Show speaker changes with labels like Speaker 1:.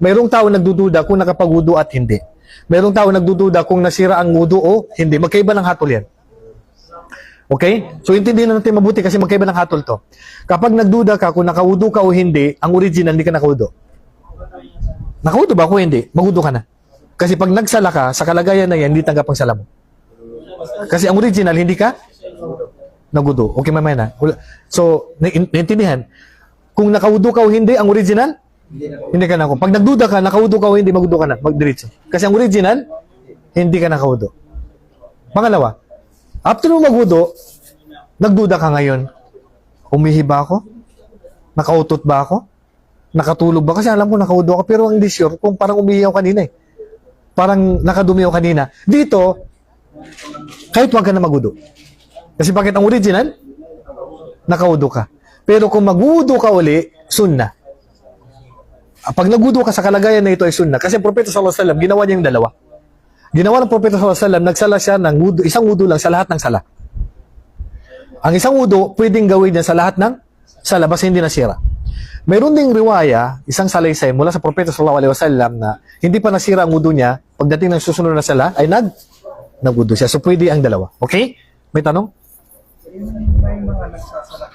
Speaker 1: Mayroong tao nagdududa kung nakapag-wudu at hindi. Mayroong tao nagdududa kung nasira ang wudu o hindi. Magkaiba ng hatol yan. Okay? So, intindihin natin mabuti kasi magkaiba ng hatol to. Kapag nagduda ka kung nakawudu ka o hindi, ang original, hindi ka nakawudu. Nakawudu ba ako hindi? Magwudu ka na. Kasi pag nagsala ka, sa kalagayan na yan, hindi tanggap ang sala mo. Kasi ang original, hindi ka nagwudu. Okay, mamaya na. So, naintindihan. Kung nakawudu ka o hindi, ang original, hindi ka na ako. Pag nagduda ka, nakawudu ka o hindi, magwudu ka na. Magdiretso. Kasi ang original, hindi ka nakawudu. Pangalawa, after mo magwudu, nagduda ka ngayon. Umihi ba ako? Nakautot ba ako? Nakatulog ba? Kasi alam ko nakawudu ako, pero hindi sure kung parang umihi ako kanina eh. Parang nakadumi ako kanina. Dito, kahit wag ka na magwudu. Kasi bakit ang original? Nakawudu ka. Pero kung magwudu ka uli, sunnah. Pag nagwudu ka sa kalagayan na ito ay sunnah. Kasi ang Propeta sallallahu alaihi wasallam, ginawa niya yung dalawa. Ginawa ng Propeta sallallahu alaihi wasallam, nagsala siya ng wudu, isang wudu lang sa lahat ng sala. Ang isang wudu, pwedeng gawin niya sa lahat ng sala, basta hindi nasira. Mayroon ding riwaya, isang salaysay mula sa Propeta sallallahu alaihi wasallam na hindi pa nasira ang wudu niya, pagdating ng susunod na sala, ay nagwudu siya. So, pwede ang dalawa. Okay? May tanong?
Speaker 2: May mga nagsasala